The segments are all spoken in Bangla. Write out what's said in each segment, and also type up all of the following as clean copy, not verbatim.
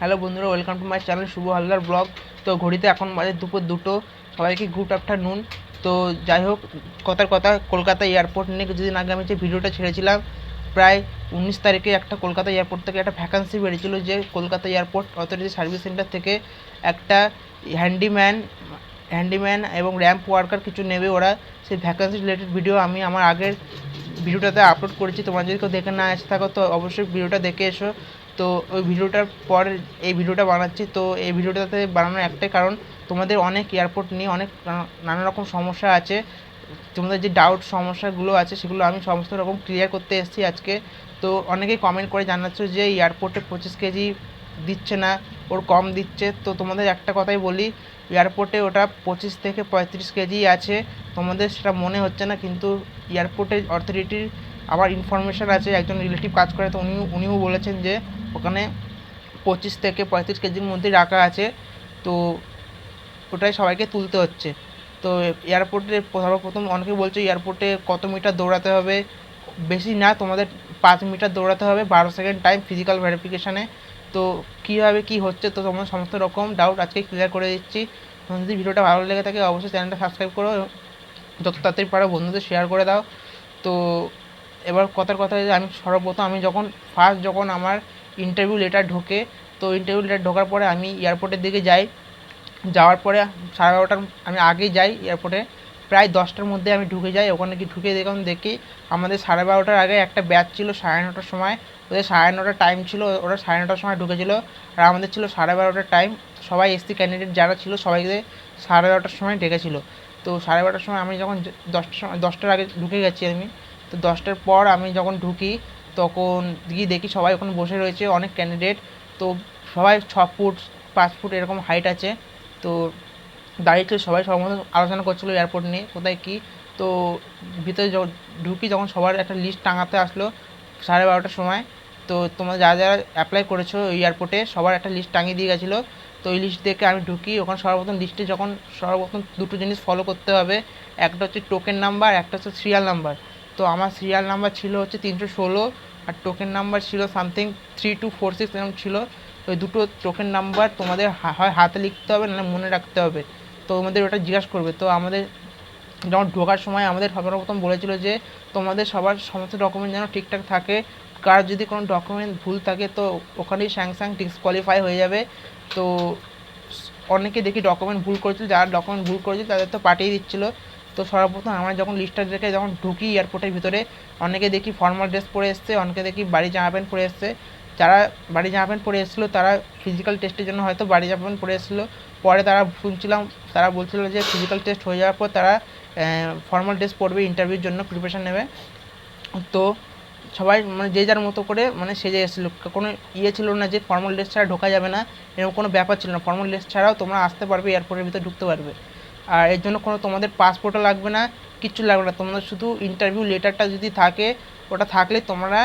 হ্যালো বন্ধুরা, welcome to my channel Shubho Haldar blog. তো ঘড়িতে এখন বাজে দুপুর 2টো। সবাইকে গুড আফটারনুন। তো যাই হোক, কথার কথা, কলকাতা এয়ারপোর্ট নিয়ে কিছুদিন আগে আমি যে ভিডিওটা ছেড়েছিলাম, প্রায় 19 তারিখে একটা কলকাতা এয়ারপোর্ট থেকে একটা ভ্যাকান্সি বেরিয়েছিল যে Kolkata airport authority service centre থেকে একটা হ্যান্ডিম্যান এবং র্যাম্প ওয়ার্কার কিছু নেবে ওরা। সেই ভ্যাকান্সি রিলেটেড ভিডিও আমি আমার আগের ভিডিওটাতে আপলোড করেছি। তোমরা যদি কেউ দেখে না এসে থাকো তো অবশ্যই ভিডিওটা দেখে এসো। তো ওই ভিডিওটার পর এই ভিডিওটা বানাচ্ছি। তো এই ভিডিওটাতে বানানোর একটাই কারণ, তোমাদের অনেক এয়ারপোর্ট নিয়ে অনেক নানা রকম সমস্যা আছে। তোমাদের যে ডাউট সমস্যাগুলো আছে সেগুলো আমি সমস্ত রকম ক্লিয়ার করতে এসেছি আজকে। তো অনেকেই কমেন্ট করে জানাচ্ছ যে এয়ারপোর্টে 25 কেজি দিচ্ছে না, ওর কম দিচ্ছে। তো তোমাদের একটা কথাই বলি, এয়ারপোর্টে ওটা 25 থেকে 35 কেজি আছে। তোমাদের সেটা মনে হচ্ছে না, কিন্তু এয়ারপোর্টের অথরিটির আমার ইনফরমেশান আছে, একজন রিলেটিভ কাজ করে, তো উনিও বলেছেন যে ওখানে 25 থেকে 35 কেজির মধ্যে রাখা আছে। তো ওটাই সবাইকে তুলতে হচ্ছে। তো এয়ারপোর্টে সর্বপ্রথম অনেকে বলছে এয়ারপোর্টে কত মিটার দৌড়াতে হবে। বেশি না, তোমাদের 5 মিটার দৌড়াতে হবে, 12 সেকেন্ড টাইম ফিজিক্যাল ভেরিফিকেশানে। তো কীভাবে কী হচ্ছে, তো তোমার সমস্ত রকম ডাউট আজকে ক্লিয়ার করে দিচ্ছি। যদি ভিডিওটা ভালো লেগে থাকে অবশ্যই চ্যানেলটা সাবস্ক্রাইব করো, যত তাড়াতাড়ি পারো বন্ধুদের শেয়ার করে দাও। তো এবার কথার কথা যে আমি সর্বপ্রথম যখন আমার ইন্টারভিউ লেটার ঢোকে, তো ইন্টারভিউ লেটার ঢোকার পরে আমি এয়ারপোর্টের দিকে যাই। যাওয়ার পরে 12:30 আমি আগেই যাই এয়ারপোর্টে, প্রায় 10টার মধ্যে আমি ঢুকে যাই। ওখানে কি ঢুকে দেখি আমাদের 12:30টার আগে একটা ব্যাচ ছিল 9:30টার সময়। ওদের 9:30টার টাইম ছিল, ওরা 9:30টার সময় ঢুকেছিল, আর আমাদের ছিল 12:30টার টাইম। সবাই এসসি ক্যান্ডিডেট যারা ছিল সবাইকে 12:30টার সময় ডেকেছিল। তো 12:30টার সময় আমি যখন 10টার আগে ঢুকে গেছি আমি। তো 10টার পর আমি যখন ঢুকি তখন গিয়ে দেখি সবাই ওখানে বসে রয়েছে, অনেক ক্যান্ডিডেট। তো সবাই 6 ফুট 5 ফুট এরকম হাইট আছে। তো দাঁড়িয়ে সবাই সবার মধ্যে আলোচনা করছিলো এয়ারপোর্ট নিয়ে কোথায় কী। তো ভিতরে ঢুকি যখন সবার একটা লিস্ট টাঙাতে আসলো 12:30টার সময়। তো তোমরা যারা যারা অ্যাপ্লাই করেছো ওই এয়ারপোর্টে সবার একটা লিস্ট টাঙিয়ে দিয়ে গেছিলো। তো ওই লিস্ট দেখে আমি ঢুকি। ওখানে সর্বপ্রথম দুটো জিনিস ফলো করতে হবে, একটা হচ্ছে টোকেন নাম্বার, একটা হচ্ছে সিরিয়াল নাম্বার। তো আমার সিরিয়াল নাম্বার ছিল হচ্ছে 316, আর টোকেন নাম্বার ছিল সামথিং 3246 এরকম ছিল। তো ওই দুটো টোকেন নাম্বার তোমাদের হয় হাতে লিখতে হবে, নাহলে মনে রাখতে হবে। তো আমাদের ওটা জিজ্ঞাসা করবে। তো আমাদের যখন ঢোকার সময় আমাদের সর্বপ্রথম বলেছিল যে তোমাদের সবার সমস্ত ডকুমেন্ট যেন ঠিকঠাক থাকে, কার যদি কোনো ডকুমেন্ট ভুল থাকে তো ওখানেই স্যাংশন ডিসকোয়ালিফাই হয়ে যাবে। তো অনেকে দেখি ডকুমেন্ট ভুল করেছিল, যারা ডকুমেন্ট ভুল করেছিল তাদের তো পাঠিয়ে দিচ্ছিলো। তো সর্বপ্রথম আমরা যখন লিস্টটা দেখে যখন ঢুকি এয়ারপোর্টের ভিতরে, অনেকে দেখি ফর্মাল ড্রেস পরে এসছে, অনেকে দেখি বাড়ি জামা প্যান্ট পরে এসছে। যারা বাড়ি জামা প্যান্ট পরে এসেছিলো তারা ফিজিক্যাল টেস্টের জন্য হয়তো বাড়ি জামা প্যান্ট পরে এসেছিলো। পরে তারা শুনছিলাম তারা বলছিল যে ফিজিক্যাল টেস্ট হয়ে যাওয়ার পর তারা ফর্মাল ড্রেস পরবে, ইন্টারভিউর জন্য প্রিপারেশান নেবে। তো সবাই মানে যে যার মতো করে মানে সেজে এসেছিলো, কোনো ছিল না যে ফর্মাল ড্রেস ছাড়া ঢোকা যাবে না, এরকম কোনো ব্যাপার ছিল না। ফর্মাল ড্রেস ছাড়াও তোমরা আসতে পারবে, এয়ারপোর্টের ভিতরে ঢুকতে পারবে। আর এর জন্য কোনো তোমাদের পাসপোর্টও লাগবে না, কিচ্ছু লাগবে না। তোমাদের শুধু ইন্টারভিউ লেটারটা যদি থাকে, ওটা থাকলে তোমরা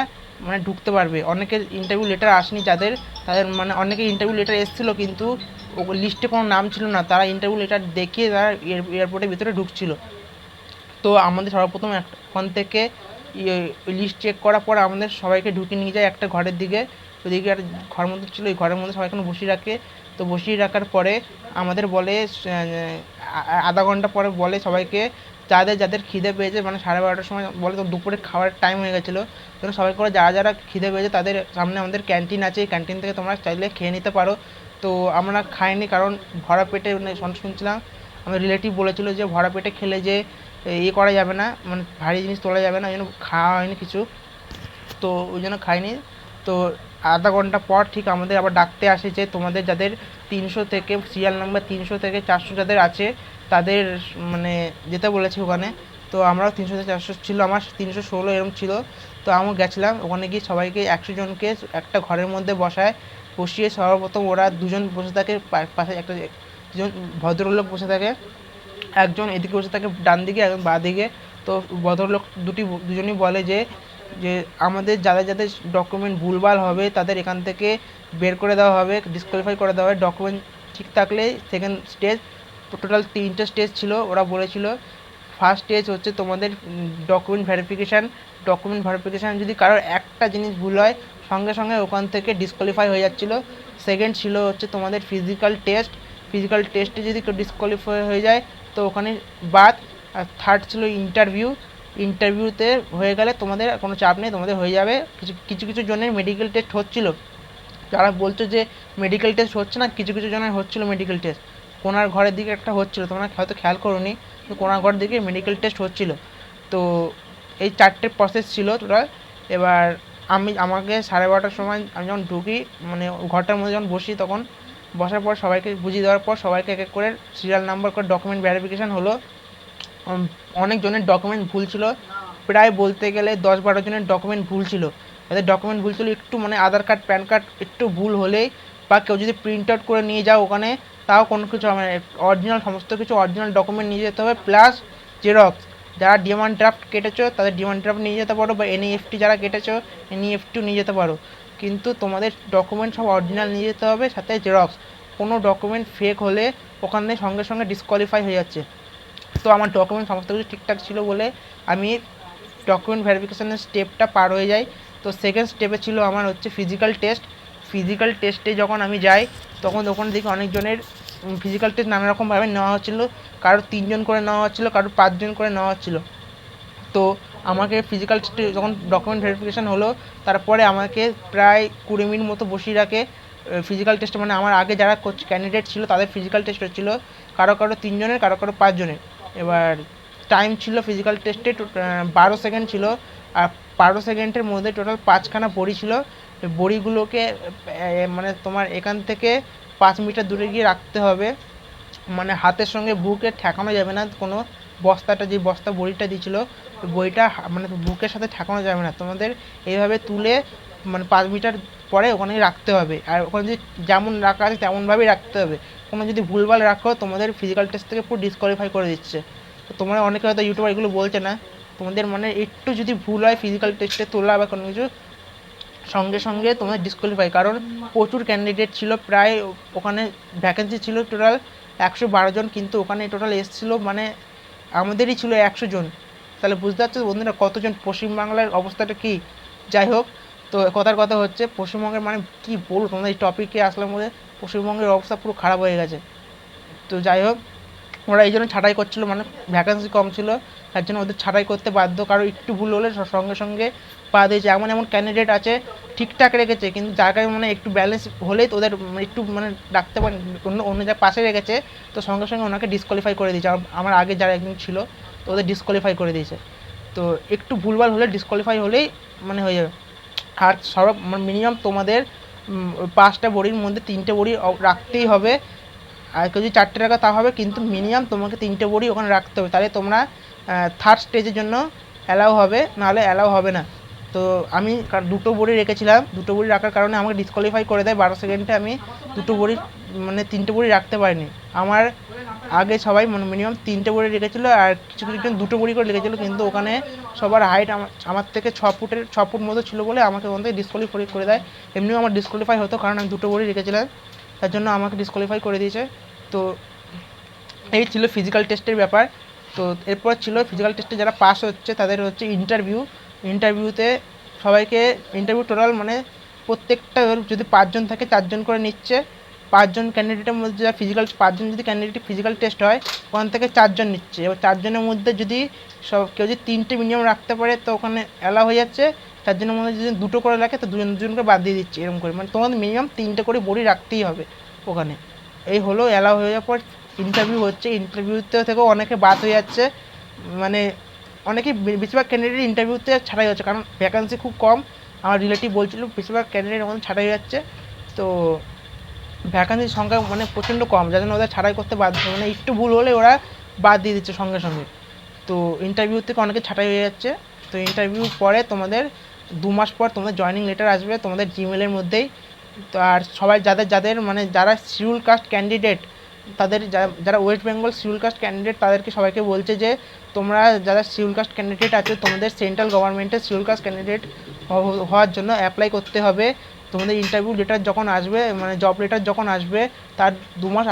মানে ঢুকতে পারবে। অনেকের ইন্টারভিউ লেটার আসেনি, তাদের মানে অনেকের ইন্টারভিউ লেটার এসেছিলো কিন্তু লিস্টে কোনো নাম ছিল না, তারা ইন্টারভিউ লেটার দেখিয়ে তারা এয়ারপোর্টের ভিতরে ঢুকছিল। তো আমাদের সর্বপ্রথম ওখান থেকে লিস্ট চেক করার পর আমাদের সবাইকে ঢুকে নিয়ে যায় একটা ঘরের দিকে। ওইদিকে একটা ঘর মধ্যে ছিল, ওই ঘরের মধ্যে সবাইকে বসিয়ে রাখে। তো বসিয়ে রাখার পরে আমাদের বলে আধা ঘন্টা পরে বলে সবাইকে যাদের যাদের খিদে পেয়েছে, মানে 12:30টার সময় বলে, তো দুপুরে খাওয়ার টাইম হয়ে গেছিলো। তো সবাই করে যারা যারা খিদে পেয়েছে তাদের সামনে আমাদের ক্যান্টিন আছে, এই ক্যান্টিন থেকে তোমরা চাইলে খেয়ে নিতে পারো। তো আমরা খাইনি, কারণ ভরা পেটে শুনছিলাম আমার রিলেটিভ বলেছিল যে ভরা পেটে খেলে যে করা যাবে না, মানে ভারী জিনিস তোলা যাবে না, ওই জন্য খাওয়া হয়নি কিছু। তো ওই জন্য খাইনি। তো আধা ঘন্টা পর ঠিক আমাদের আবার ডাকতে আসে যে তোমাদের যাদের 300 থেকে সিরিয়াল নাম্বার 300 থেকে 400 যাদের আছে তাদের মানে যেতে বলেছে ওখানে। তো আমরাও 300 থেকে 400 ছিল, আমার 316 এরকম ছিল। তো আমিও গেছিলাম ওখানে গিয়ে সবাইকে 100 জনকে একটা ঘরের মধ্যে বসিয়ে সর্বপ্রথম ওরা দুজন বসে থাকে, পাশে একটা দুজন ভদ্রলোক বসে থাকে, একজন এদিকে বসে থাকে ডান দিকে, একজন বাঁ দিকে। তো ভদ্রলোক দুজনই বলে যে যে আমাদের যাদের যাদের ডকুমেন্ট ভুলভাল হবে তাদের এখান থেকে বের করে দেওয়া হবে, ডিসকোয়ালিফাই করে দেওয়া হবে। ডকুমেন্ট ঠিক থাকলে সেকেন্ড স্টেজ, টোটাল 3টে স্টেজ ছিল ওরা বলেছিল। ফার্স্ট স্টেজ হচ্ছে তোমাদের ডকুমেন্ট ভেরিফিকেশান যদি কারোর একটা জিনিস ভুল হয় সঙ্গে সঙ্গে ওখান থেকে ডিসকোয়ালিফাই হয়ে যাচ্ছিলো। সেকেন্ড ছিল হচ্ছে তোমাদের ফিজিক্যাল টেস্টে যদি কেউ ডিসকোয়ালিফাই হয়ে যায় তো ওখানে বাদ। আর থার্ড ছিল ইন্টারভিউতে হয়ে গেলে তোমাদের কোনো চাপ নেই, তোমাদের হয়ে যাবে। কিছু জনের মেডিকেল টেস্ট হচ্ছিলো, যারা বলছো যে মেডিকেল টেস্ট হচ্ছে না, কিছু জনের হচ্ছিলো মেডিকেল টেস্ট। কোনার ঘরের দিকে একটা হচ্ছিলো, তোমরা হয়তো খেয়াল করোনি, তো কোনার ঘরের দিকে মেডিকেল টেস্ট হচ্ছিলো। তো এই 4টে প্রসেস ছিল টোটাল। এবার আমাকে 12:30টার সময় আমি যখন ঢুকি, মানে ঘরটার মধ্যে যখন বসি, তখন বসার পর সবাইকে বুঝিয়ে দেওয়ার পর সবাইকে এক এক করে সিরিয়াল নাম্বার করে ডকুমেন্ট ভেরিফিকেশান হলো। অনেক জনের ডকুমেন্ট ভুল ছিল, প্রায় বলতে গেলে 10-12 জনের ডকুমেন্ট ভুল ছিল। এদের ডকুমেন্ট ভুল ছিল একটু, মানে আধার কার্ড প্যান কার্ড একটু ভুল হলেই, বা কেউ যদি প্রিন্ট আউট করে নিয়ে যাও ওখানে, তাও কোনো কিছু হবে না। অরিজিনাল সমস্ত কিছু অরিজিনাল ডকুমেন্ট নিয়ে যেতে হবে, প্লাস জেরক্স। যারা ডিমান্ড ড্রাফট কেটেছো তাদের ডিমান্ড ড্রাফট নিয়ে যেতে পারো, বা এনইএফটি যারা কেটেছো এনইএফটিও নিয়ে যেতে পারো, কিন্তু তোমাদের ডকুমেন্ট সব অরিজিনাল নিয়ে যেতে হবে, সাথে জেরক্স। কোনো ডকুমেন্ট ফেক হলে ওখানে সঙ্গে সঙ্গে ডিসকোয়ালিফাই হয়ে যাচ্ছে। তো আমার ডকুমেন্ট সমস্ত কিছু ঠিকঠাক ছিল বলে আমি ডকুমেন্ট ভেরিফিকেশানের স্টেপটা পার হয়ে যাই। তো সেকেন্ড স্টেপে ছিল আমার হচ্ছে ফিজিক্যাল টেস্টে যখন আমি যাই, তখন ওখানে দেখি অনেকজনের ফিজিক্যাল টেস্ট নানা রকমভাবে নেওয়া হচ্ছিলো। কারোর 3 জন করে নেওয়া হচ্ছিলো, কারোর 5 জন করে নেওয়া হচ্ছিলো। তো আমাকে ফিজিক্যাল টেস্টে যখন ডকুমেন্ট ভেরিফিকেশান হলো, তারপরে আমাকে প্রায় 20 মিনিট মতো বসিয়ে রাখে ফিজিক্যাল টেস্ট। মানে আমার আগে যারা ক্যান্ডিডেট ছিল তাদের ফিজিক্যাল টেস্ট হচ্ছিলো, কারো 3 জনের, কারো 5 জনের। এবার টাইম ছিল ফিজিক্যাল টেস্টে 12 সেকেন্ড ছিল, আর 12 সেকেন্ডের মধ্যে টোটাল 5খানা বড়ি ছিল। বড়িগুলোকে মানে তোমার এখান থেকে 5 মিটার দূরে গিয়ে রাখতে হবে, মানে হাতের সঙ্গে বুকে ঠেকানো যাবে না। কোনো যে বস্তা বড়িটা দিয়েছিলো, বড়িটা মানে বুকের সাথে ঠেকানো যাবে না, তোমাদের এইভাবে তুলে মানে 5 মিটার পরে ওখানে রাখতে হবে। আর ওখানে যদি যেমন রাখা আছে তেমনভাবেই রাখতে হবে। কোনো যদি ভুলভাল রাখো তোমাদের ফিজিক্যাল টেস্ট থেকে পুরো ডিসকোয়ালিফাই করে দিচ্ছে। তো তোমরা অনেকে হয়তো ইউটিউবার এগুলো বলছে না, তোমাদের মানে একটু যদি ভুল হয় ফিজিক্যাল টেস্টে তোলা বা কোনো কিছু, সঙ্গে সঙ্গে তোমাদের ডিসকোয়ালিফাই। কারণ প্রচুর ক্যান্ডিডেট ছিল, প্রায় ওখানে ভ্যাকেন্সি ছিল টোটাল 112 জন, কিন্তু ওখানে টোটাল এসেছিলো মানে আমাদেরই ছিল 100 জন। তাহলে বুঝতে পারছো বন্ধুরা কতজন, পশ্চিমবাংলার অবস্থাটা কী। যাই হোক, তো কথা হচ্ছে পশ্চিমবঙ্গের মানে কী বলবো, তোমাদের এই টপিকে আসলাম বলে পশ্চিমবঙ্গের অবস্থা পুরো খারাপ হয়ে গেছে। তো যাই হোক, ওরা এই জন্য ছাঁটাই করছিলো, মানে ভ্যাকেন্সি কম ছিল তার জন্য ওদের ছাঁটাই করতে বাধ্য। কারো একটু ভুল হলে সঙ্গে সঙ্গে পা দিয়েছে। এমন ক্যান্ডিডেট আছে ঠিকঠাক রেখেছে, কিন্তু জায়গায় মানে একটু ব্যালেন্স হলেই ওদের একটু মানে রাখতে পারে, অন্য যা পাশে রেখেছে, তো সঙ্গে সঙ্গে ওনাকে ডিসকোয়ালিফাই করে দিয়েছে। আমার আগে যারা একজন ছিল তো ওদের ডিসকোয়ালিফাই করে দিয়েছে। তো একটু ভুলভাল হলে ডিসকোয়ালিফাই হলেই মানে হয়ে যাবে। আর মিনিমাম তোমাদের 5টা বড়ির মধ্যে 3টে বড়ি রাখতেই হবে। আর কেউ যদি 4টে টাকা তা হবে, কিন্তু মিনিমাম তোমাকে 3টে বড়ি ওখানে রাখতে হবে, তাহলে তোমরা থার্ড স্টেজের জন্য অ্যালাউ হবে, নাহলে অ্যালাউ হবে না। তো আমি 2টো বড়ি রেখেছিলাম, 2টো বড়ি রাখার কারণে আমাকে ডিসকোয়ালিফাই করে দেয় 12 সেকেন্ডে। আমি 2টো বড়ি মানে 3টে বড়ি রাখতে পারিনি। আমার আগে সবাই মানে মিনিমাম 3টে বড়ি রেখেছিলো, আর কিছু জন 2টো বড়ি করে রেখেছিলো, কিন্তু ওখানে সবার হাইট আমার থেকে 6 ফুট মতো ছিল বলে আমাকে ওখান থেকে ডিসকোয়ালিফাই করে দেয়। এমনিও আমার ডিসকোয়ালিফাই হতো, কারণ আমি 2টো বড়ি রেখেছিলাম, তার জন্য আমাকে ডিসকোয়ালিফাই করে দিয়েছে। তো এই ছিল ফিজিক্যাল টেস্টের ব্যাপার। তো এরপর ছিল ফিজিক্যাল টেস্টে যারা পাস হচ্ছে তাদের হচ্ছে ইন্টারভিউতে সবাইকে ইন্টারভিউ টোটাল মানে প্রত্যেকটা যদি 5 জন থাকে 4 জন করে নিচ্ছে। 5 জন ক্যান্ডিডেটের মধ্যে যারা 5 জন যদি ক্যান্ডিডেট ফিজিক্যাল টেস্ট হয়, ওখান থেকে 4 জন নিচ্ছে। এবার 4 জনের মধ্যে যদি কেউ যদি 3টে মিনিমাম রাখতে পারে তো ওখানে অ্যালাউ হয়ে যাচ্ছে। 4 জনের মধ্যে যদি 2টো করে রাখে তো দুজনকে বাদ দিয়ে দিচ্ছে, এরকম করে। মানে তোমাদের মিনিমাম 3টে করে বড়ি রাখতেই হবে ওখানে। এই হলো, অ্যালাউ হয়ে যাওয়ার পর ইন্টারভিউ হচ্ছে। ইন্টারভিউতে থেকেও অনেকে বাদ হয়ে যাচ্ছে, মানে অনেকেই বেশিরভাগ ক্যান্ডিডেট ইন্টারভিউতে ছাড়াই হচ্ছে, কারণ ভ্যাকেন্সি খুব কম। আমার রিলেটিভ বলছিল বেশিরভাগ ক্যান্ডিডেট আমাদের ছাড়াই হয়ে যাচ্ছে। তো ভ্যাকেন্সির সংখ্যা মানে প্রচণ্ড কম, যার জন্য ওদের ছাড়াই করতে বাধ্য, মানে একটু ভুল হলে ওরা বাদ দিয়ে দিচ্ছে সঙ্গে সঙ্গে। তো ইন্টারভিউ থেকে অনেকে ছাঁটাই হয়ে যাচ্ছে। তো ইন্টারভিউ পরে তোমাদের 2 মাস পর তোমাদের জয়েনিং লেটার আসবে তোমাদের জিমেলের মধ্যেই। তো আর সবাই যাদের মানে যারা শিডিউল কাস্ট ক্যান্ডিডেট, তাদের যারা West Bengal scheduled caste candidate, তাদেরকে সবাইকে বলছে যে তোমরা যারা শিডিউল কাস্ট ক্যান্ডিডেট আছে তোমাদের সেন্ট্রাল গভর্নমেন্টের শিডিউল কাস্ট ক্যান্ডিডেট হওয়ার জন্য অ্যাপ্লাই করতে হবে। তোমাদের ইন্টারভিউ লেটার যখন আসবে, মানে জব লেটার যখন আসবে, তার 2 মাস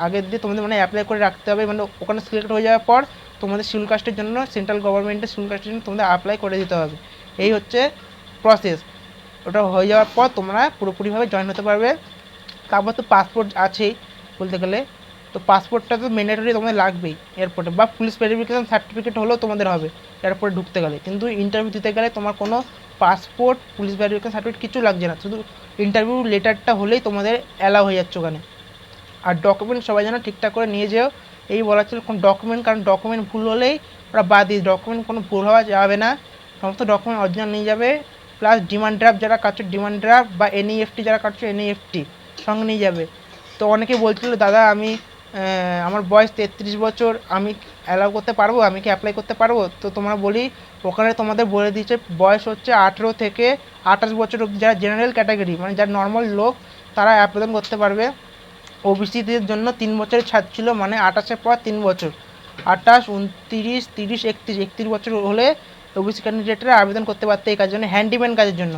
আগের দিয়ে তোমাদের মানে অ্যাপ্লাই করে রাখতে হবে। মানে ওখানে সিলেক্ট হয়ে যাওয়ার পর তোমাদের শিডিউল কাস্টের জন্য, সেন্ট্রাল গভর্নমেন্টের শিডিউল কাস্টের জন্য তোমাদের অ্যাপ্লাই করে দিতে হবে। এই হচ্ছে প্রসেস। ওটা হয়ে যাওয়ার পর তোমরা পুরোপুরিভাবে জয়েন হতে পারবে। তারপর তো পাসপোর্ট আছেই বলতে গেলে, তো পাসপোর্টটা তো ম্যান্ডেটরি তোমাদের লাগবেই এয়ারপোর্টে, বা পুলিশ ভেরিফিকেশন সার্টিফিকেট হলেও তোমাদের হবে এয়ারপোর্টে ঢুকতে গেলে। কিন্তু ইন্টারভিউ দিতে গেলে তোমার কোনো পাসপোর্ট, পুলিশ ভেরিফিকেশন সার্টিফিকেট কিছু লাগছে না, শুধু ইন্টারভিউ লেটারটা হলেই তোমাদের অ্যালাউ হয়ে যাচ্ছে ওখানে। আর ডকুমেন্ট সবাই যেন ঠিকঠাক করে নিয়ে যেও, এই বলা ছিল কোন ডকুমেন্ট, কারণ ডকুমেন্ট ভুল হলেই ওরা বাদ দিয়ে, ডকুমেন্ট কোনো ভুল হওয়া যাবে না, সমস্ত ডকুমেন্ট অরিজিনাল নিয়ে যাবে। প্লাস ডিমান্ড ড্রাফট যারা কাটছো ডিমান্ড ড্রাফট, বা এনইএফটি যারা কাটছো এনইএফটি সঙ্গে নিয়ে যাবে। তো অনেকে বলছিল দাদা আমি আমার বয়স 33 বছর, আমি অ্যালাউ করতে পারবো, আমি কি অ্যাপ্লাই করতে পারবো? তো তোমরা বলি ওখানে তোমাদের বলে দিয়েছে বয়স হচ্ছে 18 থেকে 28 বছর অবধি, যারা জেনারেল ক্যাটাগরি মানে যারা নর্মাল লোক তারা আবেদন করতে পারবে। ওবিসিদের জন্য 3 বছরের ছাড় ছিল, মানে 28-এর পর 3 বছর, 28, 29, 30, 31 বছর হলে ওবিসি ক্যান্ডিডেটরা আবেদন করতে পারতো এই কাজের জন্য, হ্যান্ডিম্যান কাজের জন্য।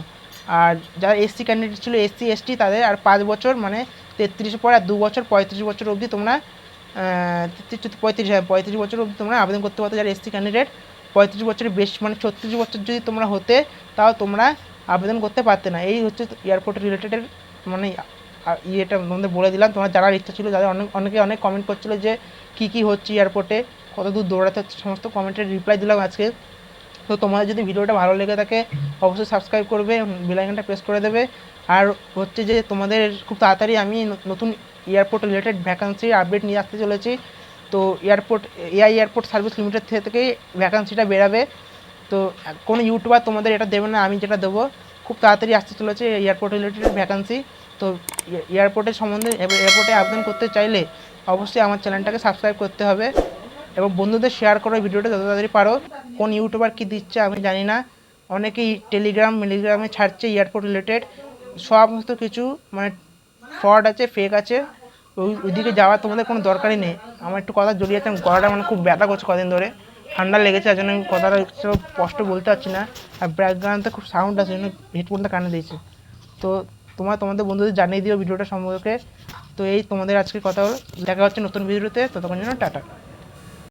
আর যারা এসসি ক্যান্ডিডেট ছিল, এসসি এসটি, তাদের আর 5 বছর মানে 33-এর পর আর 2 বছর 35 বছর অবধি তোমরা 35 বছর অবধি তোমরা আবেদন করতে পারতো যারা এসসি ক্যান্ডিডেট। 35 বছরের বেশি মানে 36 বছর যদি তোমরা হতে তাও তোমরা আবেদন করতে পারতে না। এই হচ্ছে এয়ারপোর্ট রিলেটেডের মানে ইয়েটা তোমাদের বলে দিলাম। তোমার জানার ইচ্ছা ছিল, যাদের অনেকে অনেক কমেন্ট করছিলো যে কী হচ্ছে এয়ারপোর্টে, কত দূর দৌড়াতে হচ্ছে, সমস্ত কমেন্টের রিপ্লাই দিলাম আজকে। তো তোমাদের যদি ভিডিওটা ভালো লেগে থাকে অবশ্যই সাবস্ক্রাইব করবে, বেল আইকনটা প্রেস করে দেবে। আর হচ্ছে যে তোমাদের খুব তাড়াতাড়ি আমি নতুন এয়ারপোর্ট রিলেটেড ভ্যাকান্সির আপডেট নিয়ে আসতে চলেছি। তো এআই এয়ারপোর্ট সার্ভিস লিমিটেড থেকেই ভ্যাকান্সিটা বেরাবে। তো কোনো ইউটিউবার তোমাদের এটা দেবে না, আমি যেটা দেবো। খুব তাড়াতাড়ি আসতে চলেছে এয়ারপোর্ট রিলেটেড ভ্যাকান্সি। তো এয়ারপোর্টের সম্বন্ধে, এয়ারপোর্টে আবেদন করতে চাইলে অবশ্যই আমার চ্যানেলটাকে সাবস্ক্রাইব করতে হবে এবং বন্ধুদের শেয়ার করো ভিডিওটা যত তাড়াতাড়ি পারো। কোন ইউটিউবার কী দিচ্ছে আমি জানি না, অনেকেই টেলিগ্রামে ছাড়ছে এয়ারপোর্ট রিলেটেড, সমস্ত কিছু মানে ফ্রড আছে, ফেক আছে। ওইদিকে যাওয়ার তোমাদের কোনো দরকারই নেই। আমার একটু কথা জড়িয়ে আছে, গলাটা মানে খুব ব্যথা করছে কদিন ধরে, ঠান্ডা লেগেছে, তার জন্য আমি কথাটা স্পষ্ট বলতে পারছি না। আর ব্যাকগ্রাউন্ডে খুব সাউন্ড আছে, জন্য হেডফোনটা কানে দিয়েছে। তো তোমাদের বন্ধুদের জানিয়ে দিও ভিডিওটা সম্পর্কে। তো এই তোমাদের আজকে কথা হলো, দেখা হচ্ছে নতুন ভিডিওতে, ততক্ষণ জন্য টাটা।